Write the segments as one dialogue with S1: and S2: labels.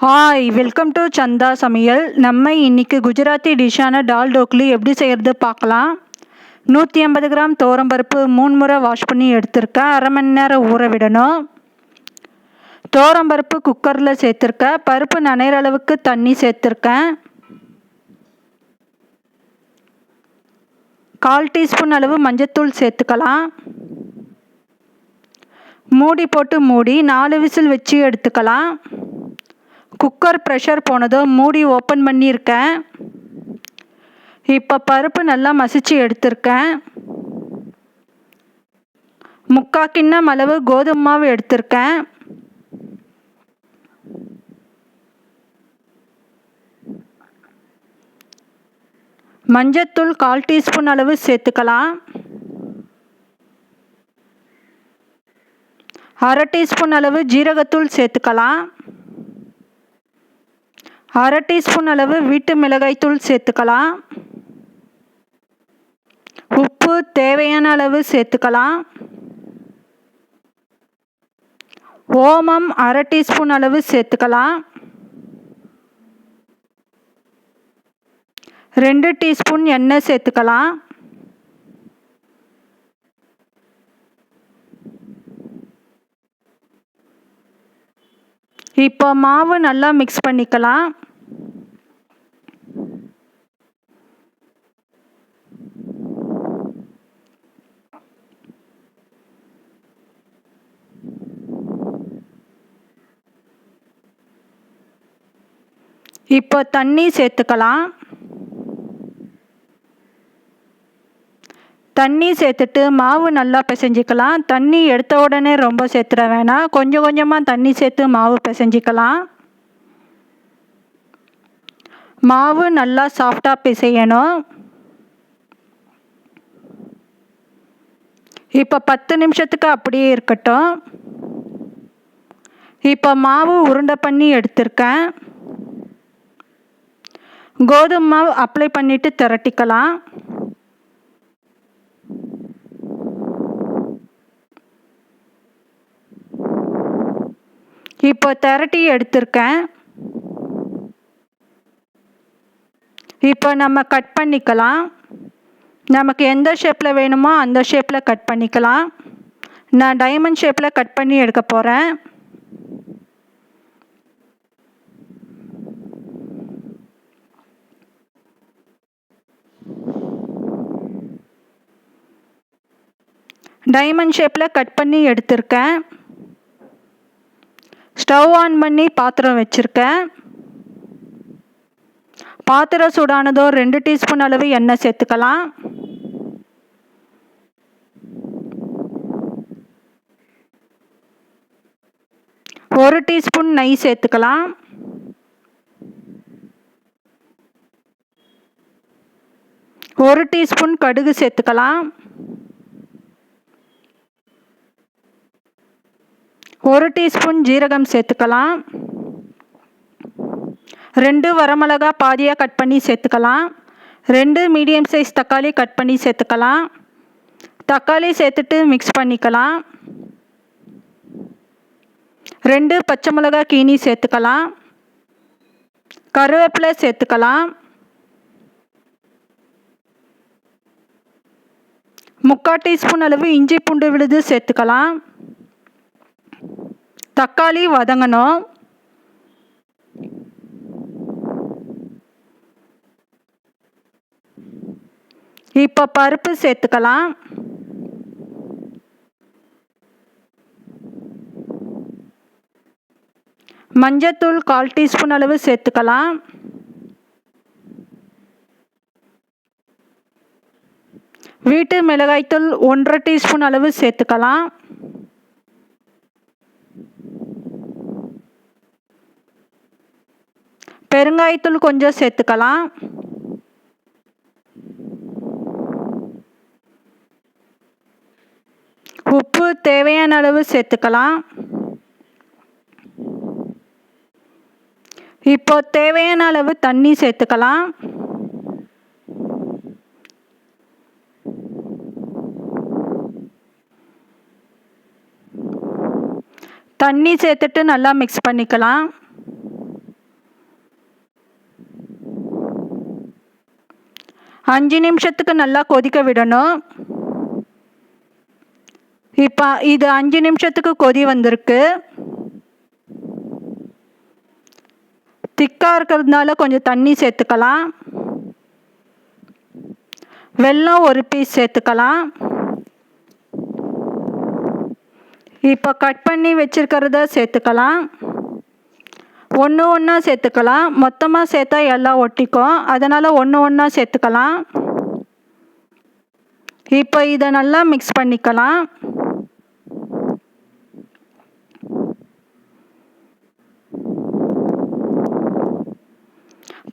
S1: Hi, welcome to சந்தா சமையல். நம்ம இன்னைக்கு குஜராத்தி டிஷ்ஷான டால் டோக்லி எப்படி செய்கிறது பார்க்கலாம். 150 கிராம் பருப்பு 3 முறை வாஷ் பண்ணி எடுத்திருக்கேன். அரை மணி நேரம் ஊற விடணும். பருப்பு குக்கரில் சேர்த்துருக்கேன். பருப்பு நனைகிற அளவுக்கு தண்ணி சேர்த்துருக்கேன். 1/4 டீஸ்பூன் அளவு மஞ்சத்தூள் சேர்த்துக்கலாம். மூடி போட்டு மூடி 4 விசில் வச்சு எடுத்துக்கலாம். குக்கர் ப்ரெஷர் போனதும் மூடி ஓப்பன் பண்ணியிருக்கேன். இப்போ பருப்பு நல்லா மசிச்சு எடுத்திருக்கேன். 3/4 கிண்ணம் அளவு கோதுமை மாவு எடுத்திருக்கேன். மஞ்சத்தூள் 1/4 டீஸ்பூன் அளவு சேர்த்துக்கலாம். 1/2 டீஸ்பூன் அளவு ஜீரகத்தூள் சேர்த்துக்கலாம். 1/2 டீஸ்பூன் அளவு வீட்டு மிளகாய்த்தூள் சேர்த்துக்கலாம். உப்பு தேவையான அளவு சேர்த்துக்கலாம். ஓமம் 1/2 டீஸ்பூன் அளவு சேர்த்துக்கலாம். 2 டீஸ்பூன் எண்ணெய் சேர்த்துக்கலாம். இப்போ மாவு நல்லா மிக்ஸ் பண்ணிக்கலாம். இப்போ தண்ணி சேர்த்துக்கலாம். தண்ணி சேர்த்துட்டு மாவு நல்லா பிசைஞ்சிக்கலாம். தண்ணி எடுத்த உடனே ரொம்ப சேர்த்துட வேணாம். கொஞ்சம் கொஞ்சமாக தண்ணி சேர்த்து மாவு பிசைஞ்சிக்கலாம். மாவு நல்லா சாஃப்டாக பிசையணும். இப்போ 10 நிமிஷத்துக்கு அப்படியே இருக்கட்டும். இப்போ மாவு உருண்டை பண்ணி எடுத்திருக்கேன். கோதுமை மாவு அப்ளை பண்ணிவிட்டு திரட்டிக்கலாம். இப்போ திரட்டி எடுத்திருக்கேன். இப்போ நம்ம கட் பண்ணிக்கலாம். நமக்கு எந்த ஷேப்பில் வேணுமோ அந்த ஷேப்பில் கட் பண்ணிக்கலாம். நான் டைமண்ட் ஷேப்பில் கட் பண்ணி எடுக்க போகிறேன். டைமண்ட் ஷேப்பில் கட் பண்ணி எடுத்திருக்கேன். ஸ்டவ் ஆன் பண்ணி பாத்திரம் வச்சுருக்கேன். பாத்திரம் சூடானதோ 2 டீஸ்பூன் அளவு எண்ணெய் சேர்த்துக்கலாம். ஒரு டீஸ்பூன் நெய் சேர்த்துக்கலாம். ஒரு டீஸ்பூன் கடுகு சேர்த்துக்கலாம். ஒரு டீஸ்பூன் ஜீரகம் சேர்த்துக்கலாம். 2 வரமிளகா பாதியாக கட் பண்ணி சேர்த்துக்கலாம். 2 மீடியம் சைஸ் தக்காளி கட் பண்ணி சேர்த்துக்கலாம். தக்காளி சேர்த்துட்டு மிக்ஸ் பண்ணிக்கலாம். 2 பச்சை மிளகாய் கீனி சேர்த்துக்கலாம். கருவேப்பிலை சேர்த்துக்கலாம். 3/4 டீஸ்பூன் அளவு இஞ்சி பூண்டு விழுது சேர்த்துக்கலாம். தக்காளி வதங்கணும். இப்போ பருப்பு சேர்த்துக்கலாம். மஞ்சத்தூள் 1/4 டீஸ்பூன் அளவு சேர்த்துக்கலாம். வீட்டு மிளகாய்த்தூள் 1/2 டீஸ்பூன் அளவு சேர்த்துக்கலாம். பெருங்காயத்தூள் கொஞ்சம் சேர்த்துக்கலாம். உப்பு தேவையான அளவு சேர்த்துக்கலாம். இப்போ தேவையான அளவு தண்ணி சேர்த்துக்கலாம். தண்ணி சேர்த்துட்டு நல்லா மிக்ஸ் பண்ணிக்கலாம். 5 நிமிஷத்துக்கு நல்லா கொதிக்க விடணும். இப்போ இது 5 நிமிஷத்துக்கு கொதி வந்திருக்கு. திக்காக இருக்கிறதுனால கொஞ்சம் தண்ணி சேர்த்துக்கலாம். வெல்லம் ஒரு பீஸ் சேர்த்துக்கலாம். இப்போ கட் பண்ணி வச்சுருக்கிறத சேர்த்துக்கலாம். ஒன்று ஒன்றா சேர்த்துக்கலாம். மொத்தமாக சேர்த்தா எல்லாம் ஒட்டிக்கும், அதனால் ஒன்று ஒன்றா சேர்த்துக்கலாம். இப்போ இதை நல்லா மிக்ஸ் பண்ணிக்கலாம்.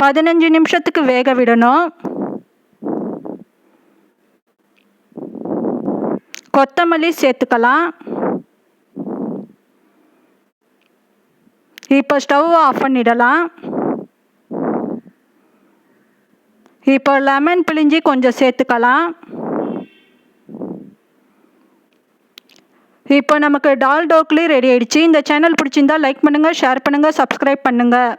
S1: பதினஞ்சு நிமிஷத்துக்கு வேக விடணும். கொத்தமல்லி சேர்த்துக்கலாம். இப்போ ஸ்டவ் ஆஃப் பண்ணிடலாம். இப்போ லெமன் பிழிஞ்சி கொஞ்சம் சேர்த்துக்கலாம். இப்போ நமக்கு டால் டோக்லி ரெடி ஆயிடுச்சு. இந்த சேனல் பிடிச்சிருந்தா லைக் பண்ணுங்கள், ஷேர் பண்ணுங்கள், சப்ஸ்கிரைப் பண்ணுங்கள்.